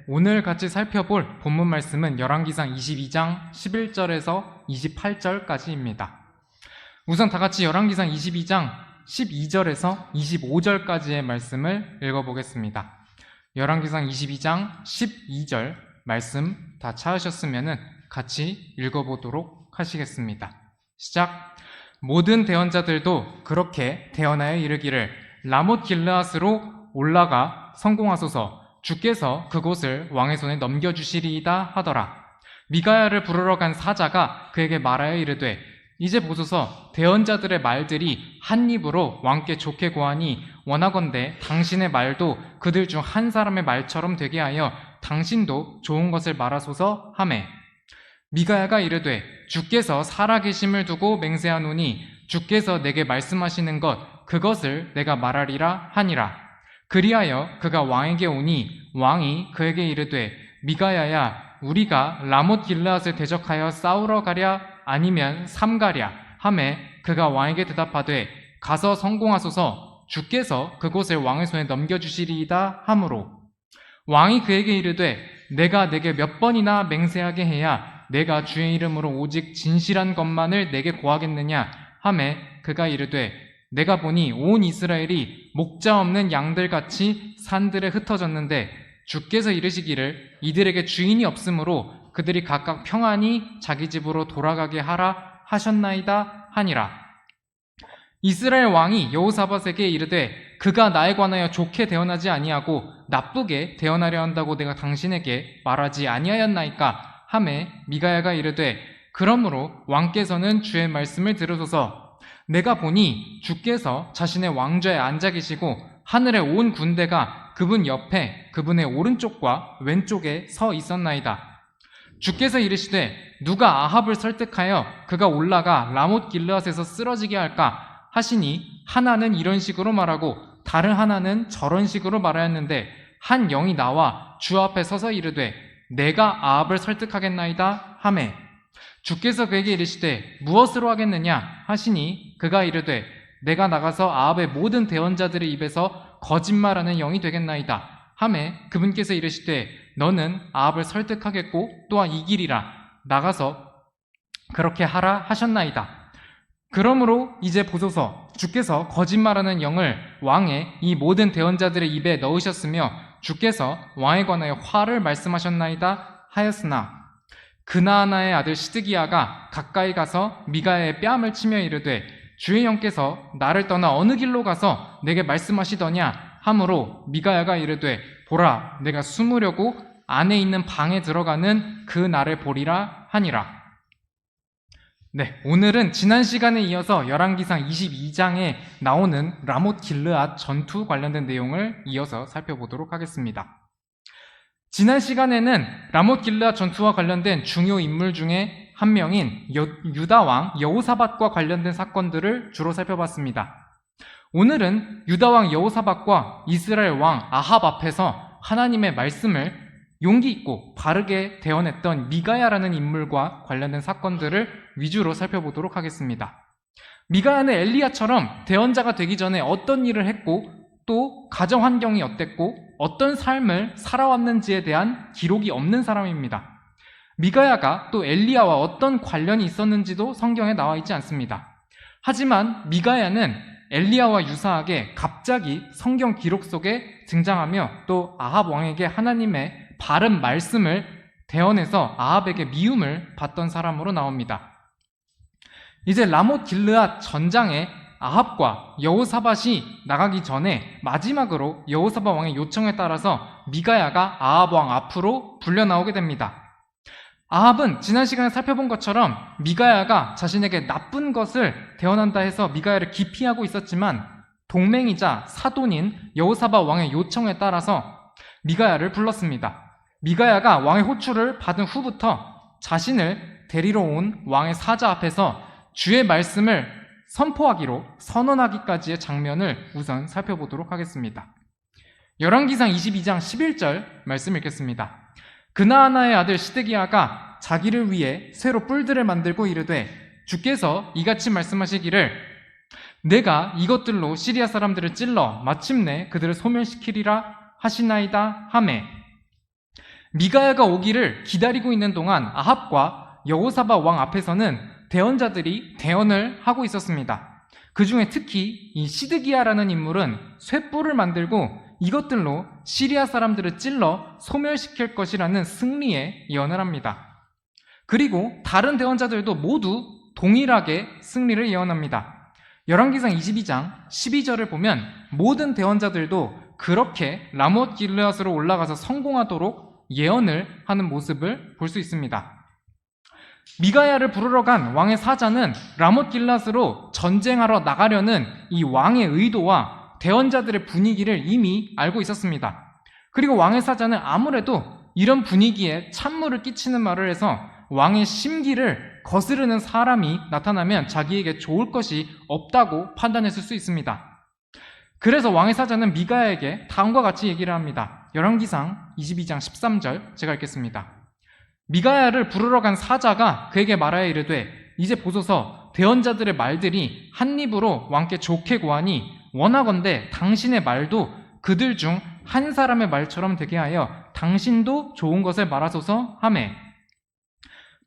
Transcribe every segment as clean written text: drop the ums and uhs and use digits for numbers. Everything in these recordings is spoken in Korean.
오늘 같이 살펴볼 본문 말씀은 열왕기상 22장 11절에서 28절까지입니다. 우선 다 같이 열왕기상 22장 12절에서 25절까지의 말씀을 읽어보겠습니다. 열왕기상 22장 12절 말씀 다 찾으셨으면 같이 읽어보도록 하시겠습니다. 시작! 모든 대언자들도 그렇게 대언하여 이르기를 라못 길르앗으로 올라가 성공하소서. 주께서 그곳을 왕의 손에 넘겨주시리이다 하더라. 미가야를 부르러 간 사자가 그에게 말하여 이르되 이제 보소서 대언자들의 말들이 한 입으로 왕께 좋게 고하니 원하건대 당신의 말도 그들 중 한 사람의 말처럼 되게 하여 당신도 좋은 것을 말하소서 하매 미가야가 이르되 주께서 살아계심을 두고 맹세하노니 주께서 내게 말씀하시는 것 그것을 내가 말하리라 하니라. 그리하여 그가 왕에게 오니 왕이 그에게 이르되 미가야야 우리가 라못 길르앗을 대적하여 싸우러 가랴 아니면 삼가랴 하매 그가 왕에게 대답하되 가서 성공하소서. 주께서 그곳을 왕의 손에 넘겨주시리이다 하므로 왕이 그에게 이르되 내가 내게 몇 번이나 맹세하게 해야 내가 주의 이름으로 오직 진실한 것만을 내게 고하겠느냐 하매 그가 이르되 내가 보니 온 이스라엘이 목자 없는 양들같이 산들에 흩어졌는데 주께서 이르시기를 이들에게 주인이 없으므로 그들이 각각 평안히 자기 집으로 돌아가게 하라 하셨나이다 하니라. 이스라엘 왕이 여호사밧에게 이르되 그가 나에 관하여 좋게 대언하지 아니하고 나쁘게 대언하려 한다고 내가 당신에게 말하지 아니하였나이까 하매 미가야가 이르되 그러므로 왕께서는 주의 말씀을 들으소서. 내가 보니 주께서 자신의 왕좌에 앉아 계시고 하늘의 온 군대가 그분 옆에 그분의 오른쪽과 왼쪽에 서 있었나이다. 주께서 이르시되 누가 아합을 설득하여 그가 올라가 라못 길르앗에서 쓰러지게 할까 하시니 하나는 이런 식으로 말하고 다른 하나는 저런 식으로 말하였는데 한 영이 나와 주 앞에 서서 이르되 내가 아합을 설득하겠나이다 하매 주께서 그에게 이르시되 무엇으로 하겠느냐 하시니 그가 이르되 내가 나가서 아합의 모든 대언자들의 입에서 거짓말하는 영이 되겠나이다 하매 그분께서 이르시되 너는 아합을 설득하겠고 또한 이기리라. 나가서 그렇게 하라 하셨나이다. 그러므로 이제 보소서 주께서 거짓말하는 영을 왕의 이 모든 대언자들의 입에 넣으셨으며 주께서 왕에 관하여 화를 말씀하셨나이다 하였으나 그나아나의 아들 시드기야가 가까이 가서 미가야의 뺨을 치며 이르되 주의 영께서 나를 떠나 어느 길로 가서 내게 말씀하시더냐 하므로 미가야가 이르되 보라 내가 숨으려고 안에 있는 방에 들어가는 그 날을 보리라 하니라. 네, 오늘은 지난 시간에 이어서 열왕기상 22장에 나오는 라못 길르앗 전투 관련된 내용을 이어서 살펴보도록 하겠습니다. 지난 시간에는 라못 길르앗 전투와 관련된 중요 인물 중에 한 명인 유다 왕 여호사밧과 관련된 사건들을 주로 살펴봤습니다. 오늘은 유다 왕 여호사밧과 이스라엘 왕 아합 앞에서 하나님의 말씀을 용기 있고 바르게 대언했던 미가야라는 인물과 관련된 사건들을 위주로 살펴보도록 하겠습니다. 미가야는 엘리야처럼 대언자가 되기 전에 어떤 일을 했고 또 가정 환경이 어땠고 어떤 삶을 살아왔는지에 대한 기록이 없는 사람입니다. 미가야가 또 엘리야와 어떤 관련이 있었는지도 성경에 나와 있지 않습니다. 하지만 미가야는 엘리야와 유사하게 갑자기 성경 기록 속에 등장하며 또 아합 왕에게 하나님의 바른 말씀을 대언해서 아합에게 미움을 받던 사람으로 나옵니다. 이제 라못 길르앗 전장에 아합과 여호사밧이 나가기 전에 마지막으로 여호사밧 왕의 요청에 따라서 미가야가 아합 왕 앞으로 불려 나오게 됩니다. 아합은 지난 시간에 살펴본 것처럼 미가야가 자신에게 나쁜 것을 대언한다 해서 미가야를 기피하고 있었지만 동맹이자 사돈인 여호사밧 왕의 요청에 따라서 미가야를 불렀습니다. 미가야가 왕의 호출을 받은 후부터 자신을 데리러 온 왕의 사자 앞에서 주의 말씀을 선포하기로 선언하기까지의 장면을 우선 살펴보도록 하겠습니다. 열왕기상 22장 11절 말씀 읽겠습니다. 그나아나의 아들 시드기야가 자기를 위해 새로 뿔들을 만들고 이르되 주께서 이같이 말씀하시기를 내가 이것들로 시리아 사람들을 찔러 마침내 그들을 소멸시키리라 하시나이다 하매 미가야가 오기를 기다리고 있는 동안 아합과 여호사밧 왕 앞에서는 대언자들이 대언을 하고 있었습니다. 그 중에 특히 이 시드기야라는 인물은 쇠뿔을 만들고 이것들로 시리아 사람들을 찔러 소멸시킬 것이라는 승리의 예언을 합니다. 그리고 다른 대언자들도 모두 동일하게 승리를 예언합니다. 열왕기상 22장 12절을 보면 모든 대언자들도 그렇게 라못 길르앗으로 올라가서 성공하도록 예언을 하는 모습을 볼 수 있습니다. 미가야를 부르러 간 왕의 사자는 라못 길르앗으로 전쟁하러 나가려는 이 왕의 의도와 대언자들의 분위기를 이미 알고 있었습니다. 그리고 왕의 사자는 아무래도 이런 분위기에 찬물을 끼치는 말을 해서 왕의 심기를 거스르는 사람이 나타나면 자기에게 좋을 것이 없다고 판단했을 수 있습니다. 그래서 왕의 사자는 미가야에게 다음과 같이 얘기를 합니다. 열왕기상 22장 13절 제가 읽겠습니다. 미가야를 부르러 간 사자가 그에게 말하여 이르되 이제 보소서 대언자들의 말들이 한 입으로 왕께 좋게 고하니 원하건대 당신의 말도 그들 중 한 사람의 말처럼 되게 하여 당신도 좋은 것을 말하소서 하매.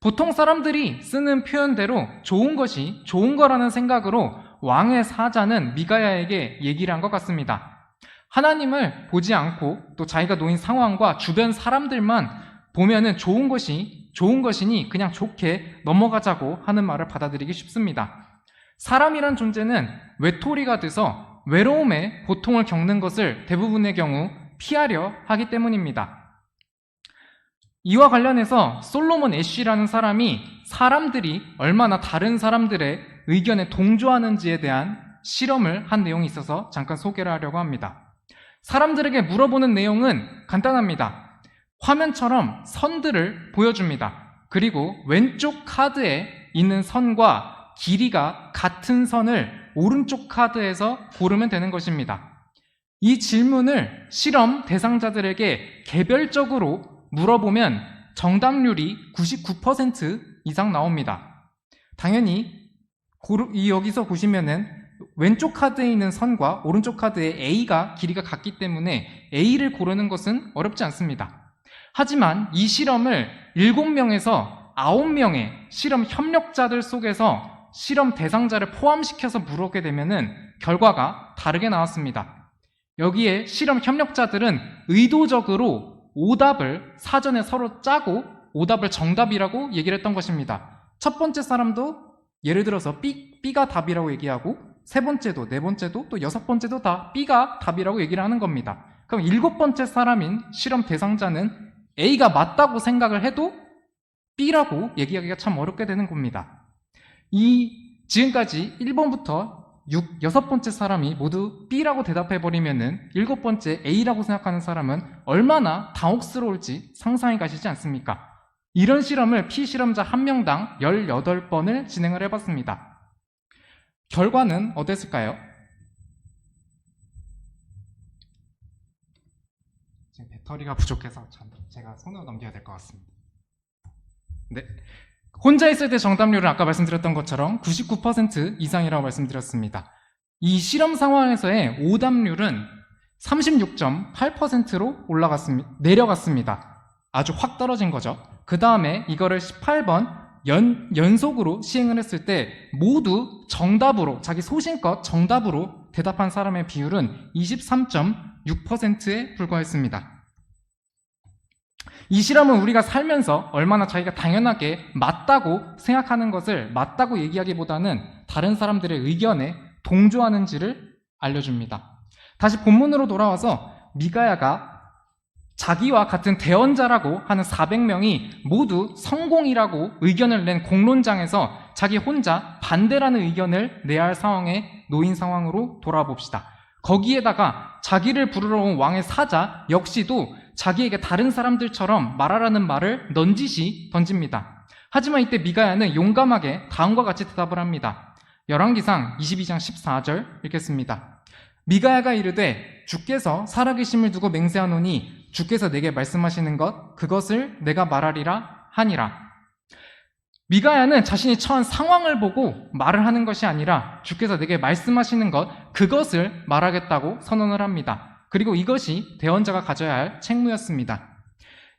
보통 사람들이 쓰는 표현대로 좋은 것이 좋은 거라는 생각으로 왕의 사자는 미가야에게 얘기를 한 것 같습니다. 하나님을 보지 않고 또 자기가 놓인 상황과 주변 사람들만 보면은 좋은 것이니 그냥 좋게 넘어가자고 하는 말을 받아들이기 쉽습니다. 사람이란 존재는 외톨이가 돼서 외로움에 고통을 겪는 것을 대부분의 경우 피하려 하기 때문입니다. 이와 관련해서 솔로몬 애쉬라는 사람이 사람들이 얼마나 다른 사람들의 의견에 동조하는지에 대한 실험을 한 내용이 있어서 잠깐 소개를 하려고 합니다. 사람들에게 물어보는 내용은 간단합니다. 화면처럼 선들을 보여줍니다. 그리고 왼쪽 카드에 있는 선과 길이가 같은 선을 오른쪽 카드에서 고르면 되는 것입니다. 이 질문을 실험 대상자들에게 개별적으로 물어보면 정답률이 99% 이상 나옵니다. 당연히 여기서 보시면은 왼쪽 카드에 있는 선과 오른쪽 카드에 A가 길이가 같기 때문에 A를 고르는 것은 어렵지 않습니다. 하지만 이 실험을 7명에서 9명의 실험 협력자들 속에서 실험 대상자를 포함시켜서 물어보게 되면은 결과가 다르게 나왔습니다. 여기에 실험 협력자들은 의도적으로 오답을 사전에 서로 짜고 오답을 정답이라고 얘기를 했던 것입니다. 첫 번째 사람도 예를 들어서 B가 답이라고 얘기하고 세 번째도 네 번째도 또 여섯 번째도 다 B가 답이라고 얘기를 하는 겁니다. 그럼 7번째 사람인 실험 대상자는 A가 맞다고 생각을 해도 B라고 얘기하기가 참 어렵게 되는 겁니다. 지금까지 1번부터 6번째 사람이 모두 B라고 대답해버리면은 7번째 A라고 생각하는 사람은 얼마나 당혹스러울지 상상이 가시지 않습니까? 이런 실험을 피실험자 1명당 18번을 진행을 해봤습니다. 결과는 어땠을까요? 지금 배터리가 부족해서 제가 손으로 넘겨야 될 것 같습니다. 네. 혼자 있을 때 정답률은 아까 말씀드렸던 것처럼 99% 이상이라고 말씀드렸습니다. 이 실험 상황에서의 오답률은 36.8%로 내려갔습니다. 아주 확 떨어진 거죠. 그 다음에 이거를 18번 연속으로 시행을 했을 때 모두 정답으로, 자기 소신껏 정답으로 대답한 사람의 비율은 23.6%에 불과했습니다. 이 실험은 우리가 살면서 얼마나 자기가 당연하게 맞다고 생각하는 것을 맞다고 얘기하기보다는 다른 사람들의 의견에 동조하는지를 알려줍니다. 다시 본문으로 돌아와서 미가야가 자기와 같은 대언자라고 하는 400명이 모두 성공이라고 의견을 낸 공론장에서 자기 혼자 반대라는 의견을 내야 할 상황에 놓인 상황으로 돌아봅시다. 거기에다가 자기를 부르러 온 왕의 사자 역시도 자기에게 다른 사람들처럼 말하라는 말을 넌지시 던집니다. 하지만 이때 미가야는 용감하게 다음과 같이 대답을 합니다. 열왕기상 22장 14절 읽겠습니다. 미가야가 이르되 주께서 살아계심을 두고 맹세하노니 주께서 내게 말씀하시는 것 그것을 내가 말하리라 하니라. 미가야는 자신이 처한 상황을 보고 말을 하는 것이 아니라 주께서 내게 말씀하시는 것 그것을 말하겠다고 선언을 합니다. 그리고 이것이 대언자가 가져야 할 책무였습니다.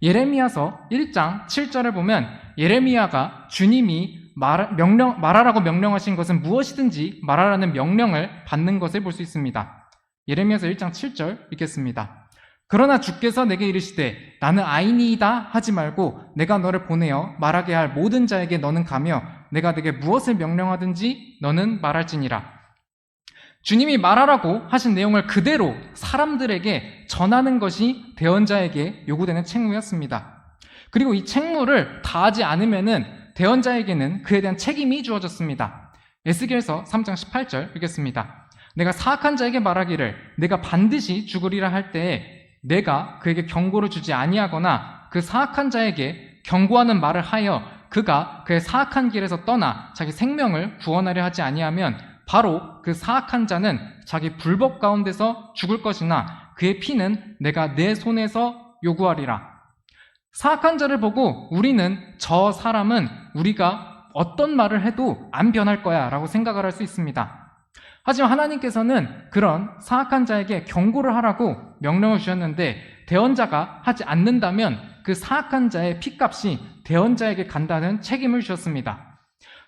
예레미야서 1장 7절을 보면 예레미야가 주님이 말하라고 명령하신 것은 무엇이든지 말하라는 명령을 받는 것을 볼 수 있습니다. 예레미야서 1장 7절 읽겠습니다. 그러나 주께서 내게 이르시되 나는 아이니이다 하지 말고 내가 너를 보내어 말하게 할 모든 자에게 너는 가며 내가 네게 무엇을 명령하든지 너는 말할지니라. 주님이 말하라고 하신 내용을 그대로 사람들에게 전하는 것이 대언자에게 요구되는 책무였습니다. 그리고 이 책무를 다하지 않으면은 대언자에게는 그에 대한 책임이 주어졌습니다. 에스겔서 3장 18절 읽겠습니다. 내가 사악한 자에게 말하기를 내가 반드시 죽으리라 할 때에 내가 그에게 경고를 주지 아니하거나 그 사악한 자에게 경고하는 말을 하여 그가 그의 사악한 길에서 떠나 자기 생명을 구원하려 하지 아니하면 바로 그 사악한 자는 자기 불법 가운데서 죽을 것이나 그의 피는 내가 내 손에서 요구하리라. 사악한 자를 보고 우리는 저 사람은 우리가 어떤 말을 해도 안 변할 거야 라고 생각을 할 수 있습니다. 하지만 하나님께서는 그런 사악한 자에게 경고를 하라고 명령을 주셨는데 대언자가 하지 않는다면 그 사악한 자의 피값이 대언자에게 간다는 책임을 주셨습니다.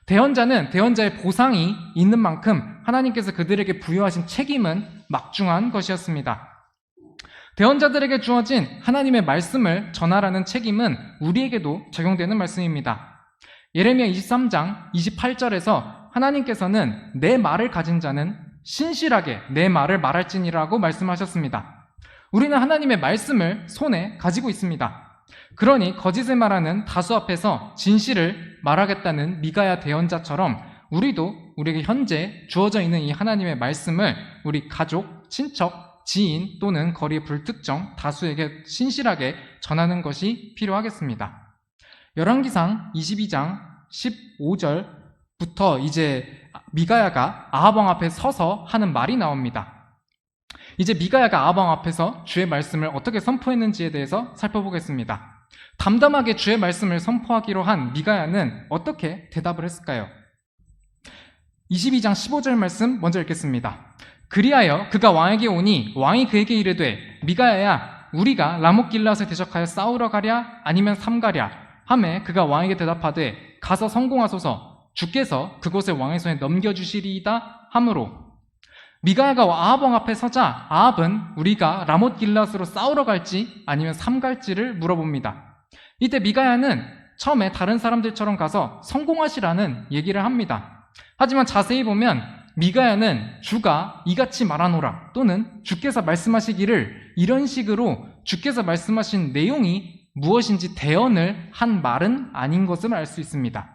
대언자는 대언자의 보상이 있는 만큼 하나님께서 그들에게 부여하신 책임은 막중한 것이었습니다. 대언자들에게 주어진 하나님의 말씀을 전하라는 책임은 우리에게도 적용되는 말씀입니다. 예레미야 23장 28절에서 하나님께서는 내 말을 가진 자는 신실하게 내 말을 말할지니라고 말씀하셨습니다. 우리는 하나님의 말씀을 손에 가지고 있습니다. 그러니 거짓을 말하는 다수 앞에서 진실을 말하겠다는 미가야 대언자처럼 우리도 우리에게 현재 주어져 있는 이 하나님의 말씀을 우리 가족, 친척, 지인 또는 거리의 불특정 다수에게 신실하게 전하는 것이 필요하겠습니다. 열왕기상 22장 15절부터 이제 미가야가 아합 왕 앞에 서서 하는 말이 나옵니다. 이제 미가야가 아합 왕 앞에서 주의 말씀을 어떻게 선포했는지에 대해서 살펴보겠습니다. 담담하게 주의 말씀을 선포하기로 한 미가야는 어떻게 대답을 했을까요? 22장 15절 말씀 먼저 읽겠습니다. 그리하여 그가 왕에게 오니 왕이 그에게 이르되 미가야야 우리가 라못길랏에 대적하여 싸우러 가랴 아니면 삼가랴 하매 그가 왕에게 대답하되 가서 성공하소서 주께서 그곳을 왕의 손에 넘겨주시리이다 하므로 미가야가 아합 왕 앞에 서자 아합은 우리가 라못길랏으로 싸우러 갈지 아니면 삼갈지를 물어봅니다. 이때 미가야는 처음에 다른 사람들처럼 가서 성공하시라는 얘기를 합니다. 하지만 자세히 보면 미가야는 주가 이같이 말하노라 또는 주께서 말씀하시기를 이런 식으로 주께서 말씀하신 내용이 무엇인지 대언을 한 말은 아닌 것을 알 수 있습니다.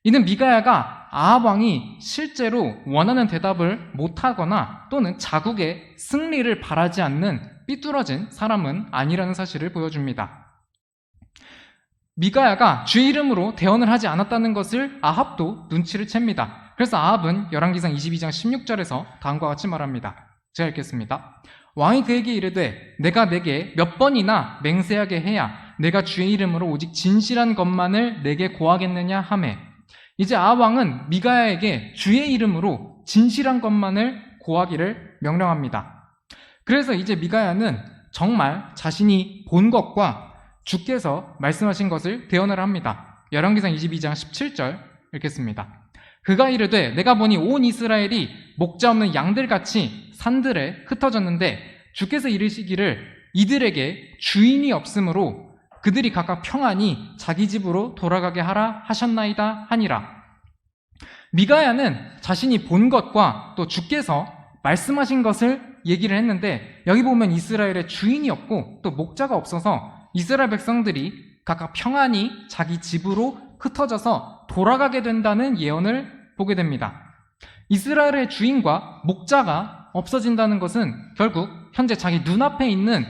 이는 미가야가 아합 왕이 실제로 원하는 대답을 못하거나 또는 자국의 승리를 바라지 않는 삐뚤어진 사람은 아니라는 사실을 보여줍니다. 미가야가 주의 이름으로 대언을 하지 않았다는 것을 아합도 눈치를 챕니다. 그래서 아합은 열왕기상 22장 16절에서 다음과 같이 말합니다. 제가 읽겠습니다. 왕이 그에게 이르되 내가 내게 몇 번이나 맹세하게 해야 내가 주의 이름으로 오직 진실한 것만을 내게 고하겠느냐 하매 이제 아합 왕은 미가야에게 주의 이름으로 진실한 것만을 고하기를 명령합니다. 그래서 이제 미가야는 정말 자신이 본 것과 주께서 말씀하신 것을 대언을 합니다. 열왕기상 22장 17절 읽겠습니다. 그가 이르되 내가 보니 온 이스라엘이 목자 없는 양들같이 산들에 흩어졌는데 주께서 이르시기를 이들에게 주인이 없으므로 그들이 각각 평안히 자기 집으로 돌아가게 하라 하셨나이다 하니라. 미가야는 자신이 본 것과 또 주께서 말씀하신 것을 얘기를 했는데 여기 보면 이스라엘에 주인이 없고 또 목자가 없어서 이스라엘 백성들이 각각 평안히 자기 집으로 흩어져서 돌아가게 된다는 예언을 보게 됩니다. 이스라엘의 주인과 목자가 없어진다는 것은 결국 현재 자기 눈앞에 있는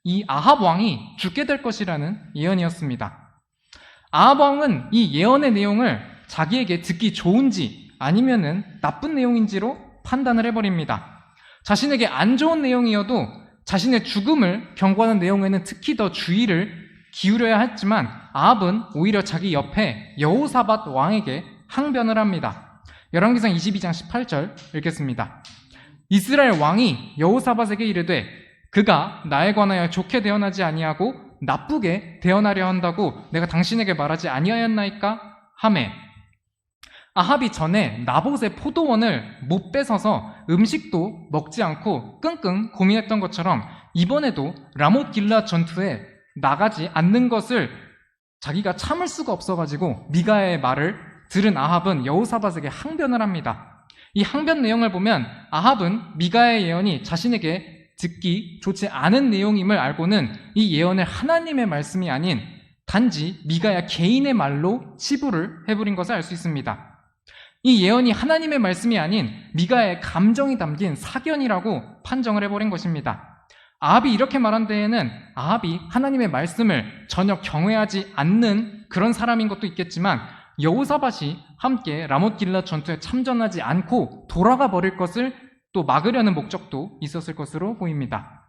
이 아합 왕이 죽게 될 것이라는 예언이었습니다. 아합 왕은 이 예언의 내용을 자기에게 듣기 좋은지 아니면은 나쁜 내용인지로 판단을 해버립니다. 자신에게 안 좋은 내용이어도 자신의 죽음을 경고하는 내용에는 특히 더 주의를 기울여야 했지만 아합은 오히려 자기 옆에 여호사밧 왕에게 항변을 합니다. 열왕기상 22장 18절 읽겠습니다. 이스라엘 왕이 여호사밧에게 이르되 그가 나에 관하여 좋게 대언하지 아니하고 나쁘게 대언하려 한다고 내가 당신에게 말하지 아니하였나이까 하매 아합이 전에 나봇의 포도원을 못 뺏어서 음식도 먹지 않고 끙끙 고민했던 것처럼 이번에도 라못 길앗 전투에 나가지 않는 것을 자기가 참을 수가 없어가지고 미가야의 말을 들은 아합은 여호사밧에게 항변을 합니다. 이 항변 내용을 보면 아합은 미가야의 예언이 자신에게 듣기 좋지 않은 내용임을 알고는 이 예언을 하나님의 말씀이 아닌 단지 미가야 개인의 말로 치부를 해버린 것을 알 수 있습니다. 이 예언이 하나님의 말씀이 아닌 미가야의 감정이 담긴 사견이라고 판정을 해버린 것입니다. 아합이 이렇게 말한 데에는 아합이 하나님의 말씀을 전혀 경외하지 않는 그런 사람인 것도 있겠지만 여호사밧이 함께 라못 길앗 전투에 참전하지 않고 돌아가 버릴 것을 또 막으려는 목적도 있었을 것으로 보입니다.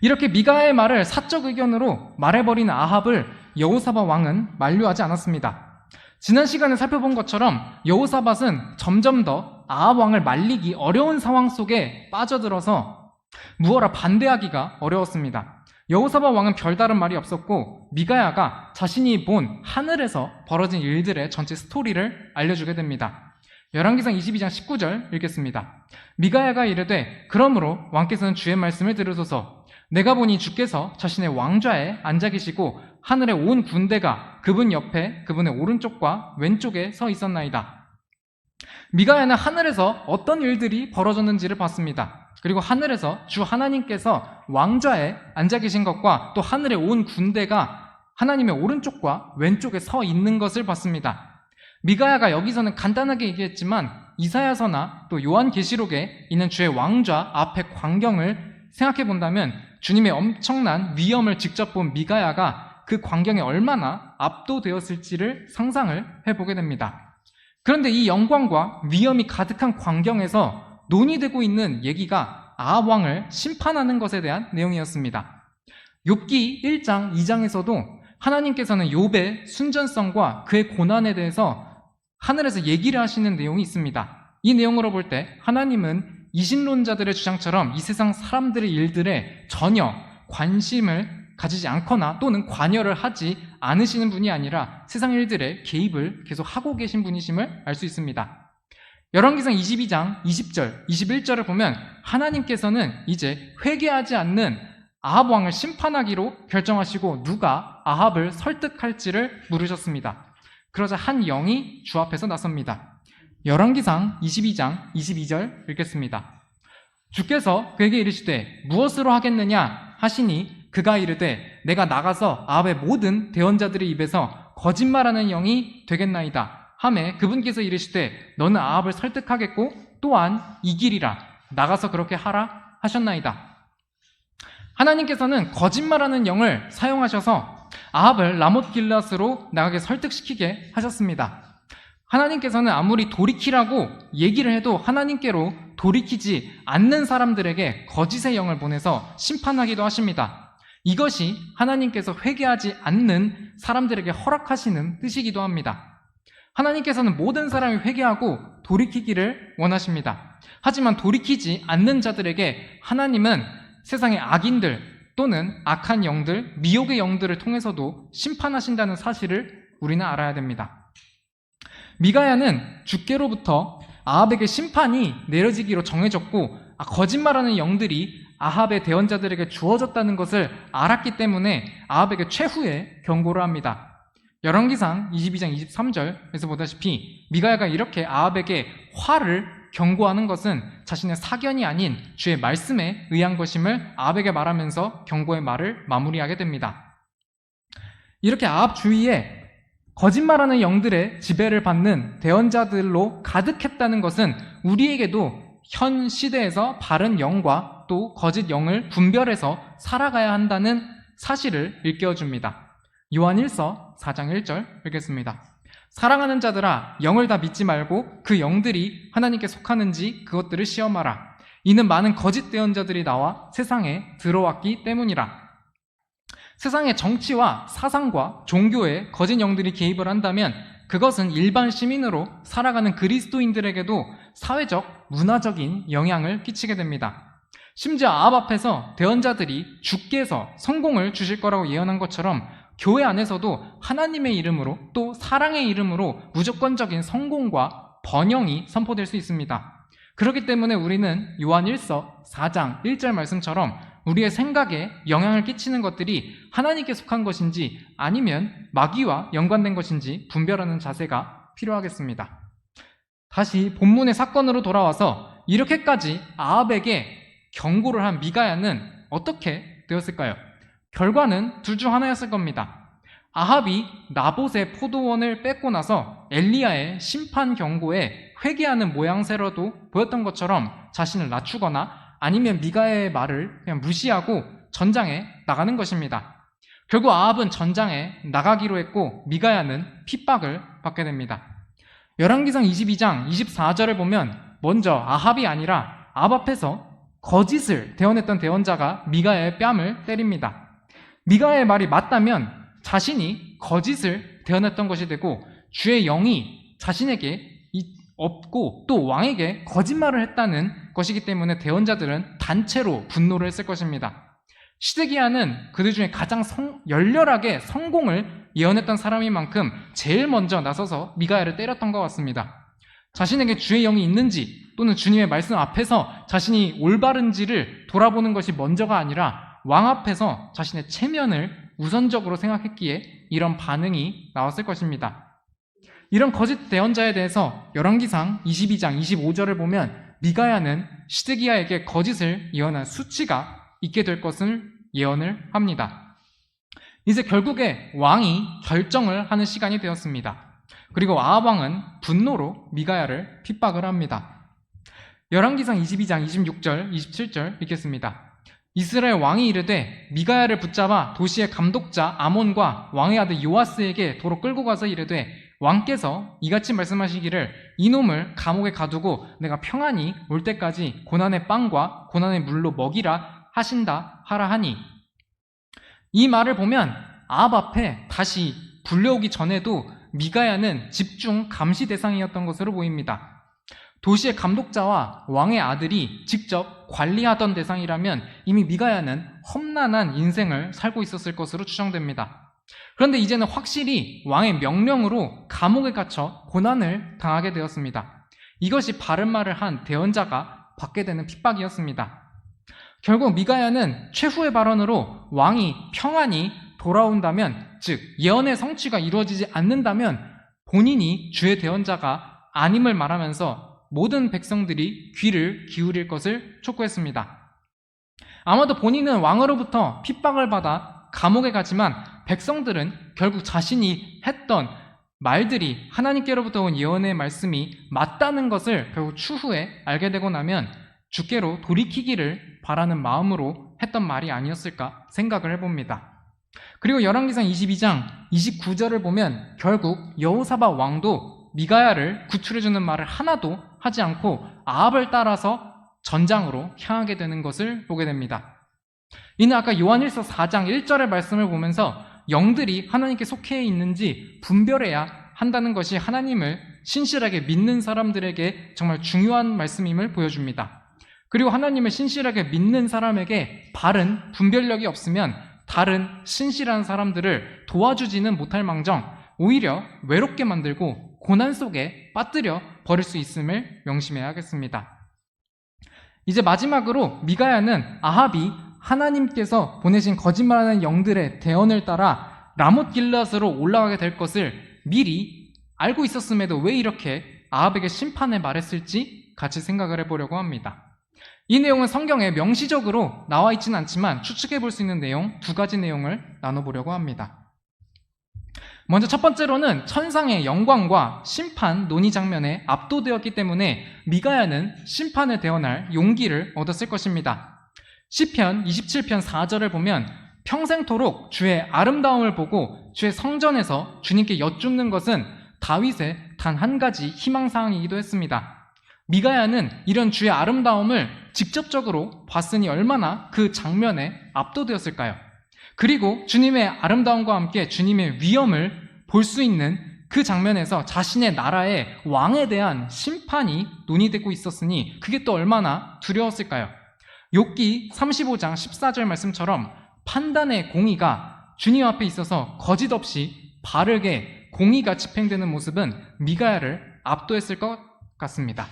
이렇게 미가야의 말을 사적 의견으로 말해버린 아합을 여호사밧 왕은 만류하지 않았습니다. 지난 시간에 살펴본 것처럼 여호사밧은 점점 더 아합 왕을 말리기 어려운 상황 속에 빠져들어서 무어라 반대하기가 어려웠습니다. 여호사밧 왕은 별다른 말이 없었고 미가야가 자신이 본 하늘에서 벌어진 일들의 전체 스토리를 알려주게 됩니다. 열왕기상 22장 19절 읽겠습니다. 미가야가 이르되 그러므로 왕께서는 주의 말씀을 들으소서. 내가 보니 주께서 자신의 왕좌에 앉아 계시고 하늘의 온 군대가 그분 옆에 그분의 오른쪽과 왼쪽에 서 있었나이다. 미가야는 하늘에서 어떤 일들이 벌어졌는지를 봤습니다. 그리고 하늘에서 주 하나님께서 왕좌에 앉아 계신 것과 또 하늘의 온 군대가 하나님의 오른쪽과 왼쪽에 서 있는 것을 봤습니다. 미가야가 여기서는 간단하게 얘기했지만 이사야서나 또 요한계시록에 있는 주의 왕좌 앞의 광경을 생각해 본다면 주님의 엄청난 위엄을 직접 본 미가야가 그 광경에 얼마나 압도되었을지를 상상을 해보게 됩니다. 그런데 이 영광과 위엄이 가득한 광경에서 논의되고 있는 얘기가 아합 왕을 심판하는 것에 대한 내용이었습니다. 욥기 1장, 2장에서도 하나님께서는 욥의 순전성과 그의 고난에 대해서 하늘에서 얘기를 하시는 내용이 있습니다. 이 내용으로 볼 때 하나님은 이신론자들의 주장처럼 이 세상 사람들의 일들에 전혀 관심을 가지지 않거나 또는 관여를 하지 않으시는 분이 아니라 세상 일들에 개입을 계속 하고 계신 분이심을 알 수 있습니다. 열왕기상 22장 20절, 21절을 보면 하나님께서는 이제 회개하지 않는 아합 왕을 심판하기로 결정하시고 누가 아합을 설득할지를 물으셨습니다. 그러자 한 영이 주 앞에서 나섭니다. 열왕기상 22장 22절 읽겠습니다. 주께서 그에게 이르시되 무엇으로 하겠느냐 하시니 그가 이르되 내가 나가서 아합의 모든 대언자들의 입에서 거짓말하는 영이 되겠나이다 하매 그분께서 이르시되 너는 아합을 설득하겠고 또한 이기리라 나가서 그렇게 하라 하셨나이다. 하나님께서는 거짓말하는 영을 사용하셔서 아합을 라못 길앗으로 나가게 설득시키게 하셨습니다. 하나님께서는 아무리 돌이키라고 얘기를 해도 하나님께로 돌이키지 않는 사람들에게 거짓의 영을 보내서 심판하기도 하십니다. 이것이 하나님께서 회개하지 않는 사람들에게 허락하시는 뜻이기도 합니다. 하나님께서는 모든 사람이 회개하고 돌이키기를 원하십니다. 하지만 돌이키지 않는 자들에게 하나님은 세상의 악인들 또는 악한 영들, 미혹의 영들을 통해서도 심판하신다는 사실을 우리는 알아야 됩니다. 미가야는 주께로부터 아합에게 심판이 내려지기로 정해졌고 거짓말하는 영들이 아합의 대언자들에게 주어졌다는 것을 알았기 때문에 아합에게 최후의 경고를 합니다. 열왕기상 22장 23절에서 보다시피 미가야가 이렇게 아합에게 화를 경고하는 것은 자신의 사견이 아닌 주의 말씀에 의한 것임을 아합에게 말하면서 경고의 말을 마무리하게 됩니다. 이렇게 아합 주위에 거짓말하는 영들의 지배를 받는 대언자들로 가득했다는 것은 우리에게도 현 시대에서 바른 영과 또 거짓 영을 분별해서 살아가야 한다는 사실을 일깨워줍니다. 요한 1서 4장 1절 읽겠습니다. 사랑하는 자들아 영을 다 믿지 말고 그 영들이 하나님께 속하는지 그것들을 시험하라. 이는 많은 거짓 대언자들이 나와 세상에 들어왔기 때문이라. 세상의 정치와 사상과 종교에 거짓 영들이 개입을 한다면 그것은 일반 시민으로 살아가는 그리스도인들에게도 사회적, 문화적인 영향을 끼치게 됩니다. 심지어 아합 앞에서 대언자들이 주께서 성공을 주실 거라고 예언한 것처럼 교회 안에서도 하나님의 이름으로 또 사랑의 이름으로 무조건적인 성공과 번영이 선포될 수 있습니다. 그렇기 때문에 우리는 요한 1서 4장 1절 말씀처럼 우리의 생각에 영향을 끼치는 것들이 하나님께 속한 것인지 아니면 마귀와 연관된 것인지 분별하는 자세가 필요하겠습니다. 다시 본문의 사건으로 돌아와서 이렇게까지 아합에게 경고를 한 미가야는 어떻게 되었을까요? 결과는 둘 중 하나였을 겁니다. 아합이 나봇의 포도원을 뺏고 나서 엘리야의 심판 경고에 회개하는 모양새로도 보였던 것처럼 자신을 낮추거나 아니면 미가야의 말을 그냥 무시하고 전장에 나가는 것입니다. 결국 아합은 전장에 나가기로 했고 미가야는 핍박을 받게 됩니다. 열왕기상 22장 24절을 보면 먼저 아합이 아니라 아합 앞에서 거짓을 대언했던 대언자가 미가야의 뺨을 때립니다. 미가야의 말이 맞다면 자신이 거짓을 대언했던 것이 되고 주의 영이 자신에게 없고 또 왕에게 거짓말을 했다는 것이기 때문에 대언자들은 단체로 분노를 했을 것입니다. 시드기야는 그들 중에 가장 열렬하게 성공을 예언했던 사람인 만큼 제일 먼저 나서서 미가야를 때렸던 것 같습니다. 자신에게 주의 영이 있는지 또는 주님의 말씀 앞에서 자신이 올바른지를 돌아보는 것이 먼저가 아니라 왕 앞에서 자신의 체면을 우선적으로 생각했기에 이런 반응이 나왔을 것입니다. 이런 거짓 대언자에 대해서 열왕기상 22장 25절을 보면 미가야는 시드기야에게 거짓을 예언한 수치가 있게 될 것을 예언을 합니다. 이제 결국에 왕이 결정을 하는 시간이 되었습니다. 그리고 아합 왕은 분노로 미가야를 핍박을 합니다. 열왕기상 22장 26절 27절 읽겠습니다. 이스라엘 왕이 이르되 미가야를 붙잡아 도시의 감독자 아몬과 왕의 아들 요아스에게 도로 끌고 가서 이르되 왕께서 이같이 말씀하시기를 이놈을 감옥에 가두고 내가 평안히 올 때까지 고난의 빵과 고난의 물로 먹이라 하신다 하라 하니, 이 말을 보면 아합 앞에 다시 불려오기 전에도 미가야는 집중 감시 대상이었던 것으로 보입니다. 도시의 감독자와 왕의 아들이 직접 관리하던 대상이라면 이미 미가야는 험난한 인생을 살고 있었을 것으로 추정됩니다. 그런데 이제는 확실히 왕의 명령으로 감옥에 갇혀 고난을 당하게 되었습니다. 이것이 바른 말을 한 대언자가 받게 되는 핍박이었습니다. 결국 미가야는 최후의 발언으로 왕이 평안히 돌아온다면, 즉 예언의 성취가 이루어지지 않는다면 본인이 주의 대언자가 아님을 말하면서 모든 백성들이 귀를 기울일 것을 촉구했습니다. 아마도 본인은 왕으로부터 핍박을 받아 감옥에 가지만 백성들은 결국 자신이 했던 말들이 하나님께로부터 온 예언의 말씀이 맞다는 것을 결국 추후에 알게 되고 나면 주께로 돌이키기를 바라는 마음으로 했던 말이 아니었을까 생각을 해봅니다. 그리고 열왕기상 22장 29절을 보면 결국 여호사밧 왕도 미가야를 구출해주는 말을 하나도 하지 않고 아합을 따라서 전장으로 향하게 되는 것을 보게 됩니다. 이는 아까 요한1서 4장 1절의 말씀을 보면서 영들이 하나님께 속해 있는지 분별해야 한다는 것이 하나님을 신실하게 믿는 사람들에게 정말 중요한 말씀임을 보여줍니다. 그리고 하나님을 신실하게 믿는 사람에게 바른 분별력이 없으면 다른 신실한 사람들을 도와주지는 못할 망정 오히려 외롭게 만들고 고난 속에 빠뜨려 버릴 수 있음을 명심해야 하겠습니다. 이제 마지막으로 미가야는 아합이 하나님께서 보내신 거짓말하는 영들의 대언을 따라 라못 길앗으로 올라가게 될 것을 미리 알고 있었음에도 왜 이렇게 아합에게 심판을 말했을지 같이 생각을 해보려고 합니다. 이 내용은 성경에 명시적으로 나와 있지는 않지만 추측해 볼 수 있는 내용 두 가지 내용을 나눠보려고 합니다. 먼저 첫 번째로는 천상의 영광과 심판 논의 장면에 압도되었기 때문에 미가야는 심판을 대언할 용기를 얻었을 것입니다. 시편 27편 4절을 보면 평생토록 주의 아름다움을 보고 주의 성전에서 주님께 여쭙는 것은 다윗의 단 한 가지 희망사항이기도 했습니다. 미가야는 이런 주의 아름다움을 직접적으로 봤으니 얼마나 그 장면에 압도되었을까요? 그리고 주님의 아름다움과 함께 주님의 위엄을 볼 수 있는 그 장면에서 자신의 나라의 왕에 대한 심판이 논의되고 있었으니 그게 또 얼마나 두려웠을까요? 욥기 35장 14절 말씀처럼 판단의 공의가 주님 앞에 있어서 거짓 없이 바르게 공의가 집행되는 모습은 미가야를 압도했을 것 같습니다.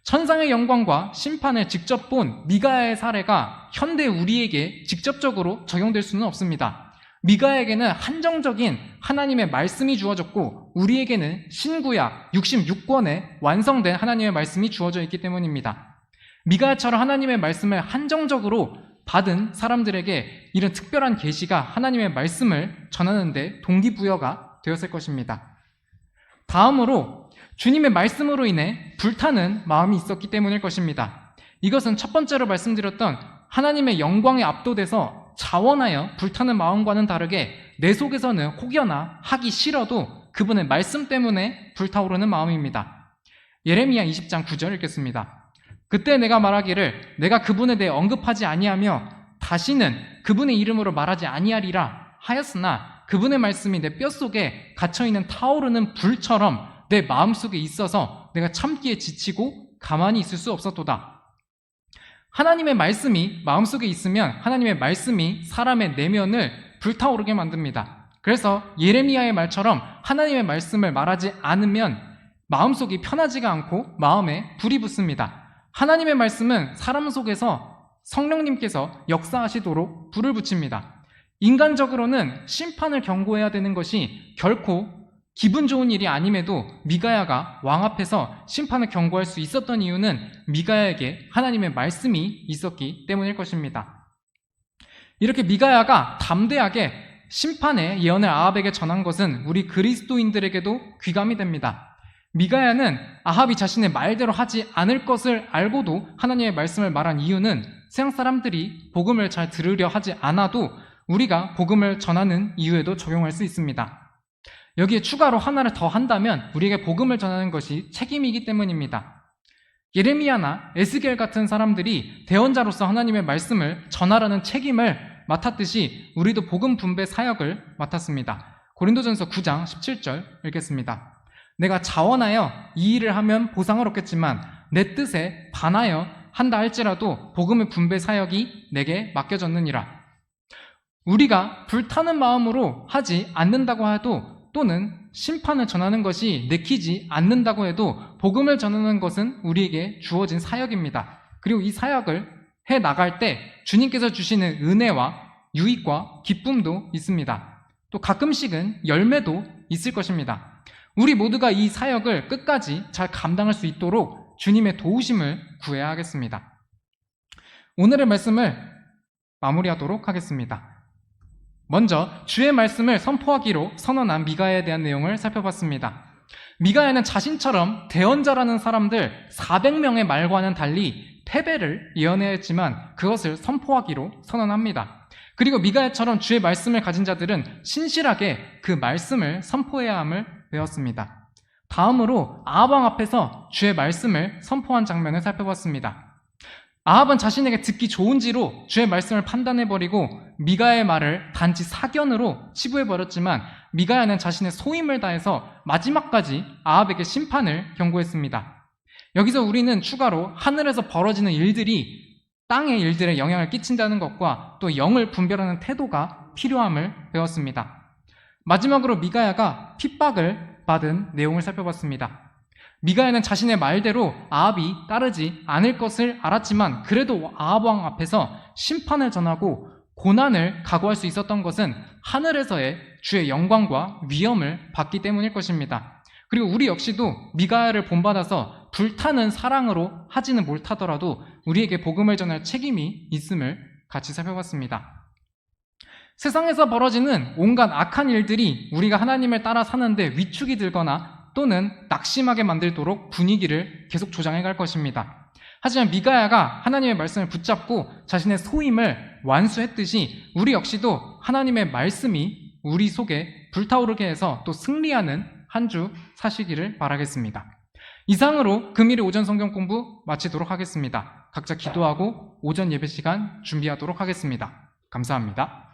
천상의 영광과 심판을 직접 본 미가야의 사례가 현대 우리에게 직접적으로 적용될 수는 없습니다. 미가야에게는 한정적인 하나님의 말씀이 주어졌고 우리에게는 신구약 66권에 완성된 하나님의 말씀이 주어져 있기 때문입니다. 미가야처럼 하나님의 말씀을 한정적으로 받은 사람들에게 이런 특별한 계시가 하나님의 말씀을 전하는 데 동기부여가 되었을 것입니다. 다음으로 주님의 말씀으로 인해 불타는 마음이 있었기 때문일 것입니다. 이것은 첫 번째로 말씀드렸던 하나님의 영광에 압도돼서 자원하여 불타는 마음과는 다르게 내 속에서는 혹여나 하기 싫어도 그분의 말씀 때문에 불타오르는 마음입니다. 예레미야 20장 9절 읽겠습니다. 그때 내가 말하기를 내가 그분에 대해 언급하지 아니하며 다시는 그분의 이름으로 말하지 아니하리라 하였으나 그분의 말씀이 내 뼛속에 갇혀있는 타오르는 불처럼 내 마음속에 있어서 내가 참기에 지치고 가만히 있을 수 없었도다. 하나님의 말씀이 마음속에 있으면 하나님의 말씀이 사람의 내면을 불타오르게 만듭니다. 그래서 예레미야의 말처럼 하나님의 말씀을 말하지 않으면 마음속이 편하지가 않고 마음에 불이 붙습니다. 하나님의 말씀은 사람 속에서 성령님께서 역사하시도록 불을 붙입니다. 인간적으로는 심판을 경고해야 되는 것이 결코 기분 좋은 일이 아님에도 미가야가 왕 앞에서 심판을 경고할 수 있었던 이유는 미가야에게 하나님의 말씀이 있었기 때문일 것입니다. 이렇게 미가야가 담대하게 심판의 예언을 아합에게 전한 것은 우리 그리스도인들에게도 귀감이 됩니다. 미가야는 아합이 자신의 말대로 하지 않을 것을 알고도 하나님의 말씀을 말한 이유는 세상 사람들이 복음을 잘 들으려 하지 않아도 우리가 복음을 전하는 이유에도 적용할 수 있습니다. 여기에 추가로 하나를 더 한다면 우리에게 복음을 전하는 것이 책임이기 때문입니다. 예레미야나 에스겔 같은 사람들이 대언자로서 하나님의 말씀을 전하라는 책임을 맡았듯이 우리도 복음 분배 사역을 맡았습니다. 고린도전서 9장 17절 읽겠습니다. 내가 자원하여 이 일을 하면 보상을 얻겠지만 내 뜻에 반하여 한다 할지라도 복음의 분배 사역이 내게 맡겨졌느니라. 우리가 불타는 마음으로 하지 않는다고 해도 또는 심판을 전하는 것이 내키지 않는다고 해도 복음을 전하는 것은 우리에게 주어진 사역입니다. 그리고 이 사역을 해 나갈 때 주님께서 주시는 은혜와 유익과 기쁨도 있습니다. 또 가끔씩은 열매도 있을 것입니다. 우리 모두가 이 사역을 끝까지 잘 감당할 수 있도록 주님의 도우심을 구해야 하겠습니다. 오늘의 말씀을 마무리하도록 하겠습니다. 먼저 주의 말씀을 선포하기로 선언한 미가야에 대한 내용을 살펴봤습니다. 미가야는 자신처럼 대언자라는 사람들 400명의 말과는 달리 패배를 예언해야 했지만 그것을 선포하기로 선언합니다. 그리고 미가야처럼 주의 말씀을 가진 자들은 신실하게 그 말씀을 선포해야 함을 배웠습니다. 다음으로 아합 왕 앞에서 주의 말씀을 선포한 장면을 살펴봤습니다. 아합은 자신에게 듣기 좋은지로 주의 말씀을 판단해버리고 미가야의 말을 단지 사견으로 치부해버렸지만 미가야는 자신의 소임을 다해서 마지막까지 아합에게 심판을 경고했습니다. 여기서 우리는 추가로 하늘에서 벌어지는 일들이 땅의 일들에 영향을 끼친다는 것과 또 영을 분별하는 태도가 필요함을 배웠습니다. 마지막으로 미가야가 핍박을 받은 내용을 살펴봤습니다. 미가야는 자신의 말대로 아합이 따르지 않을 것을 알았지만 그래도 아합 왕 앞에서 심판을 전하고 고난을 각오할 수 있었던 것은 하늘에서의 주의 영광과 위엄을 받기 때문일 것입니다. 그리고 우리 역시도 미가야를 본받아서 불타는 사랑으로 하지는 못하더라도 우리에게 복음을 전할 책임이 있음을 같이 살펴봤습니다. 세상에서 벌어지는 온갖 악한 일들이 우리가 하나님을 따라 사는데 위축이 들거나 또는 낙심하게 만들도록 분위기를 계속 조장해 갈 것입니다. 하지만 미가야가 하나님의 말씀을 붙잡고 자신의 소임을 완수했듯이 우리 역시도 하나님의 말씀이 우리 속에 불타오르게 해서 또 승리하는 한 주 사시기를 바라겠습니다. 이상으로 금일의 오전 성경 공부 마치도록 하겠습니다. 각자 기도하고 오전 예배 시간 준비하도록 하겠습니다. 감사합니다.